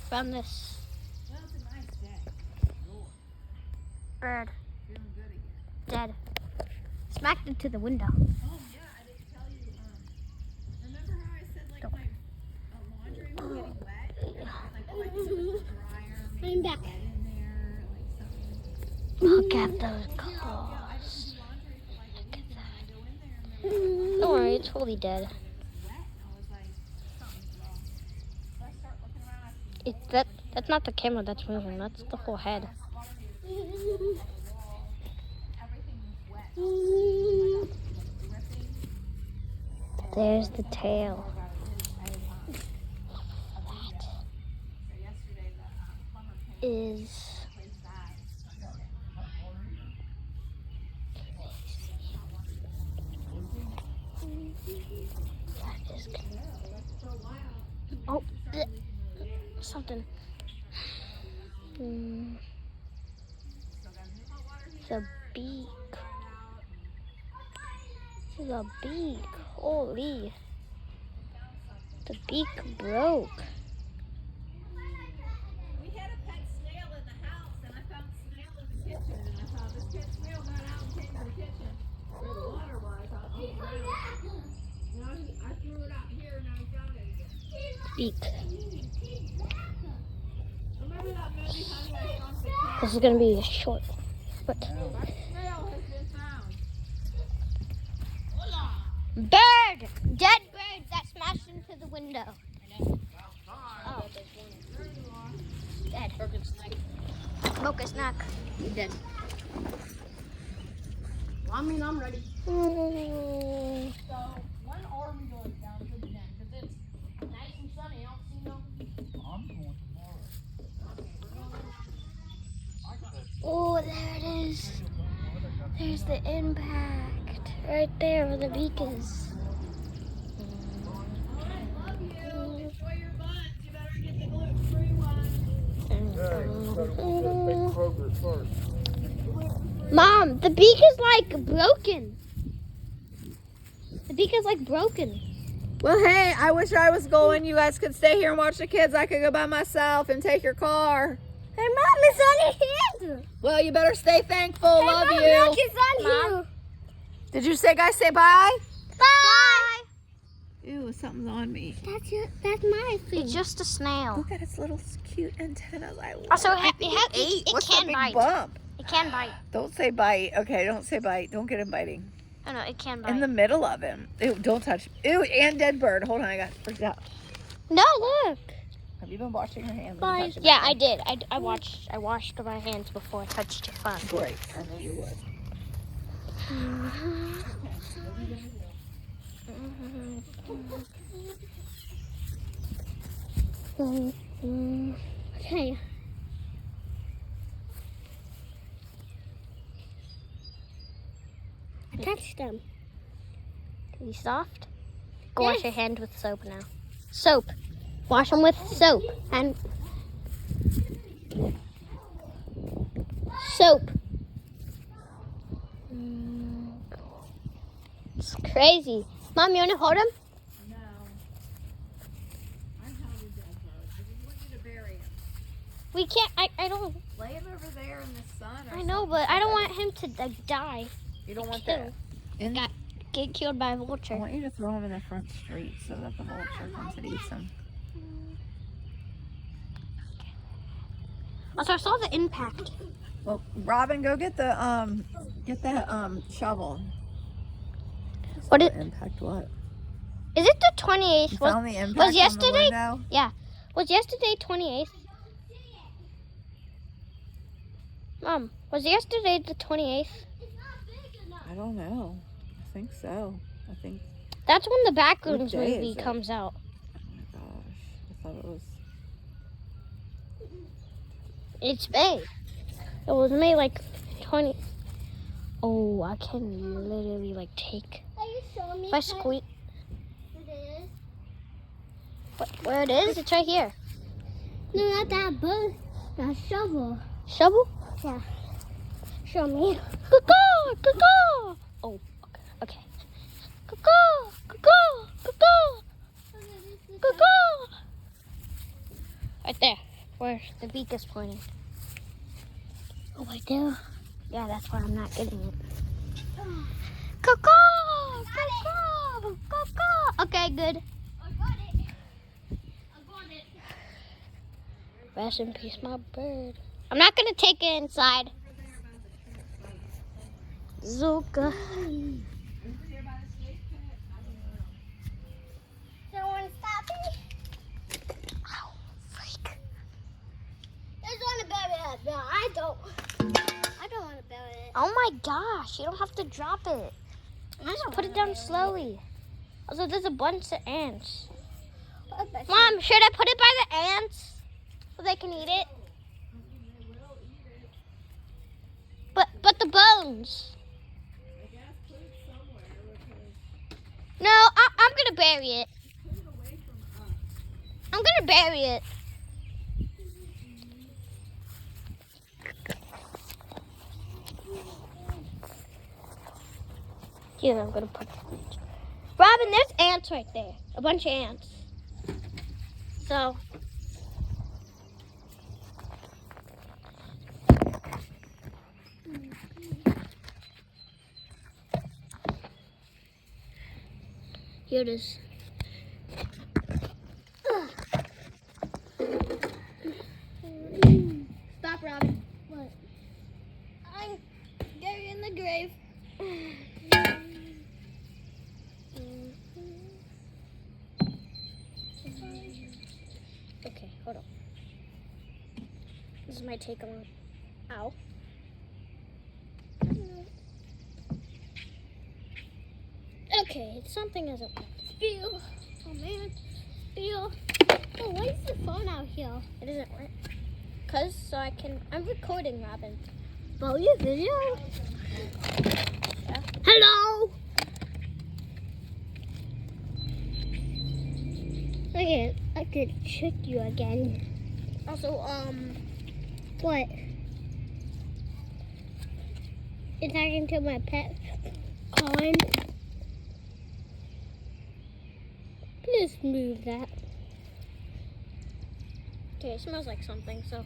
Found this Well, it's a nice day. bird. Feeling good again. Dead. Smacked into the window. Oh, yeah, I didn't tell you. Remember how I said, like, my laundry was getting wet? And I was like, oh, I think it was the dryer. Maybe I'm back. wet in there, like something. Look at those Yeah, I didn't claws. do laundry for like a week, and then I go in there, and there Don't worry, it's fully dead. was wet. And I was like, something's wrong. So I start looking around. I see It's that's not the camera that's moving, that's the whole head. everything was wet. Dripping. There's the tail. So yesterday, the plumber came Is to replace that. that is good. Oh, something. The beak. The beak. Holy. The beak broke. We had a pet snail in the house, and I found snail in the kitchen, and I thought this pet snail got out and came to the kitchen where the water was. I thought, oh, wow. Now I threw it out here, and I found it again. Beak. Remember that movie, Honey, I Shrunk the Kids? This is gonna be a short. But That snail has been found. Hola! bird! Dead bird that smashed into the window. Oh. Dead. Smoke a snack. You're dead. Well, I mean, I'm ready. Mm. So, when are we going down to the den? Because it's nice and sunny. I don't see no. I'm going tomorrow. Oh, there it is. There's the impact. Right there where the beak is. Enjoy your buns. You better get the gluten-free one. Big Kroger first. Mom, the beak is like broken. The beak is like broken. Well, hey, I wish I was going. You guys could stay here and watch the kids. I could go by myself and take your car. Hey, Mom, it's on your hand. Well, you better stay thankful. Love Mom, you. look, it's on Mom? you. Did you say, guys, say bye? Bye. Ew, something's on me. That's my thing. It's just a snail. Look at its little cute antennas. I love Also, it. it What's can that big bite. bump? It can bite. Don't say bite. Okay, don't say bite. Don't get him biting. Oh no, it can bite. In the middle of him. Ew, don't touch. Ew, and dead bird. Hold on, I got freaked out. No, look. Have you been washing your hands? Bye. Yeah, I did. I washed my hands before I touched your phone. Great. I know you would. Okay. I touched them. Are you soft? Go wash your hands with soap now. Soap. Wash them with soap and soap. It's crazy. Mom, you want to hold him? No. I held a dead bird. I just want you to bury him. We can't. I don't. Lay him over there in the sun. Or I know, but I don't want him to like die. You don't want Kill. that. Get killed by a I vulture. want you to throw him in the front street so that the vulture comes and eats him. Also, I saw the impact. Well, Robin, go get the shovel. What is? Impact what? Is it the You 28th? found the impact was on the yesterday? window? Yeah. Was yesterday 28th? Mom, was yesterday the 28th? I don't know. I think so. I think. That's when the Backrooms day movie is it? comes out. Oh my gosh! I thought it was. It's May. It was May like 20. Oh, I can literally like take. Are you showing me? If I squeeze. It is. Where it is? It's right here. No, not that bird. That shovel. Shovel? Yeah. Show me. Caw-caw! Caw-caw! Oh, okay. Caw-caw! Caw-caw! Caw-caw! Caw-caw! Right there. Where the beak is pointing. Oh, right there. Yeah, that's why I'm not getting it. Coco! Coco! Coco! Okay, good. I got it. I got it. Rest in peace, my bird. I'm not gonna take it inside. Zuka. Someone stop me. Ow, freak. There's one to bury it. No, I don't want to bury it. Oh my gosh, you don't have to drop it. Just put it down slowly. Also, there's a bunch of ants. Mom, should I put it by the ants so they can eat it? But the bones. No, I'm gonna bury it. I'm gonna bury it. Here, I'm gonna put it. Robin, there's ants right there. A bunch of ants. So. Here it is. Stop, Robin. What? I'm getting in the grave. Okay, hold on. This is my take on. Ow. Okay, something isn't working. Spill. Oh, man. Spill. Oh, why is the phone out here? It isn't working. So I'm recording, Robin. Oh, your video? Yeah. Hello. I could trick you again. Also, What? You're talking to my pet, Colin. Please move that. okay, it smells like something, so.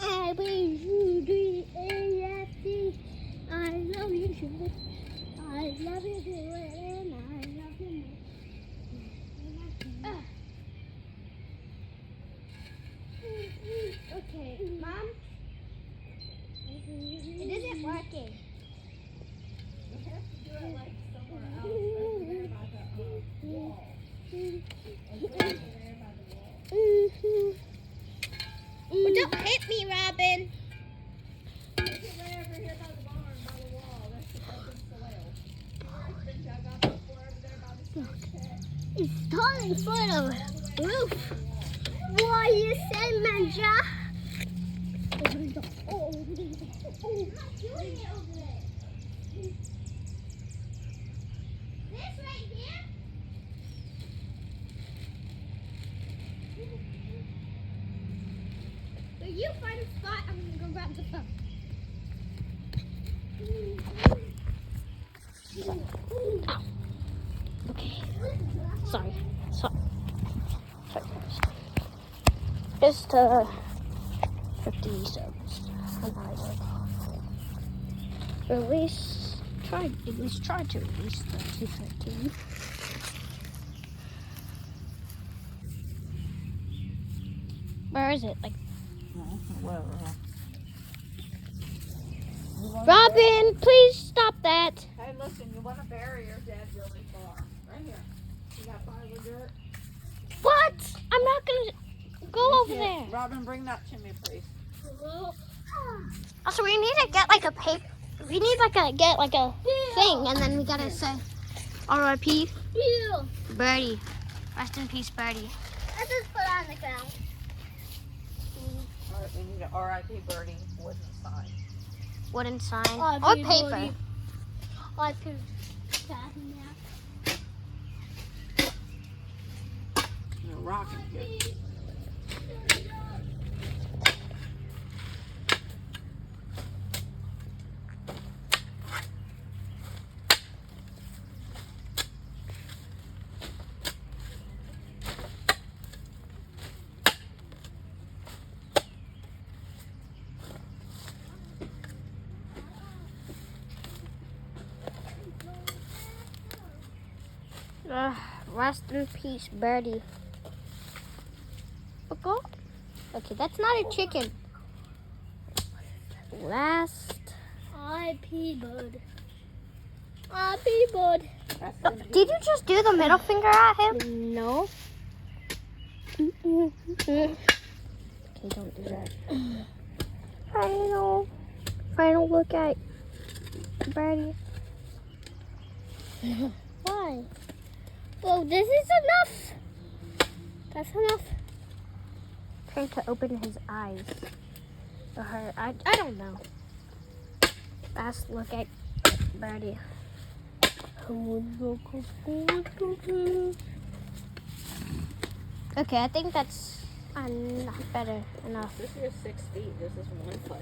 I will you do AFC. I love you, too. I love you, too, and I love you more. Okay, Mom. It isn't working. Well, don't hit me, Robin. It's totally full of roof. What you say, Manja? Oh, This right here? Will you find a spot? I'm gonna go grab the phone. Okay. Sorry. Just 50 subs. At least try to release the 213. Where is it? Like, Robin, please stop that. Hey, listen, you want to bury your dead really far. Right here. You got pile of dirt? What? I'm not gonna go over there. Robin, bring that to me, please. Also, we need to get like a paper. We need get like a thing, and then we gotta say R.I.P. Birdie. Rest in peace, Birdie. Let's just put it on the ground. All right, we need an R.I.P. Birdie wooden sign. Wooden sign R.I.P. or paper. Birdie. I could pass him now. There's a rock in here. Rest in peace, Birdie. Okay, that's not a chicken. Last. R.I.P. Bud. R.I.P. Bud. Did you just do the middle finger at him? No. Okay, don't do that. Final look at Birdie. Why? Well, this is enough. That's enough. Trying to open his eyes. Or her. I don't know. Last look at Birdie. Okay, I think that's better enough. This is 6 feet. This is 1 foot.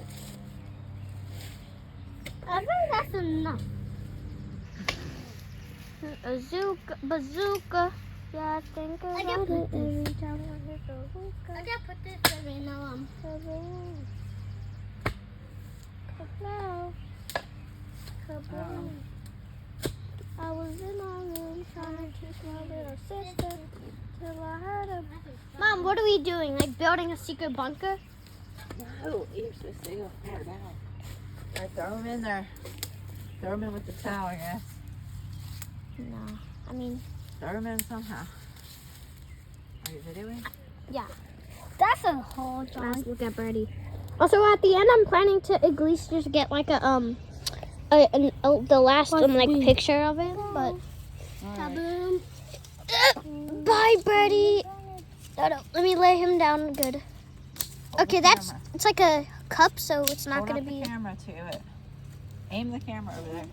I think that's enough. Bazooka. Yeah, I think I can about put it every time I hear I bazooka. can put this right now. Kaboom. Kaboom. I was in my room trying to teach my little sister till I heard him. Mom, what are we doing? Like building a secret bunker? No, you're supposed to go far down. Alright, throw him in there. Throw him in with the towel, yes. No, I mean, Throw him in somehow. Are you videoing? That's a hole, John. last look at Birdie. Also, at the end, I'm planning to at least just get like the last picture of it. But Kaboom. bye, Birdie. No, let me lay him down good. Okay, it's like a cup, so it's not Hold gonna up be. the camera to it. Aim the camera over there.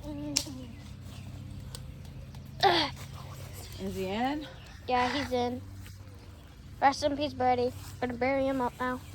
Is he in? Yeah, he's in. Rest in peace, Birdie. Gonna bury him up now.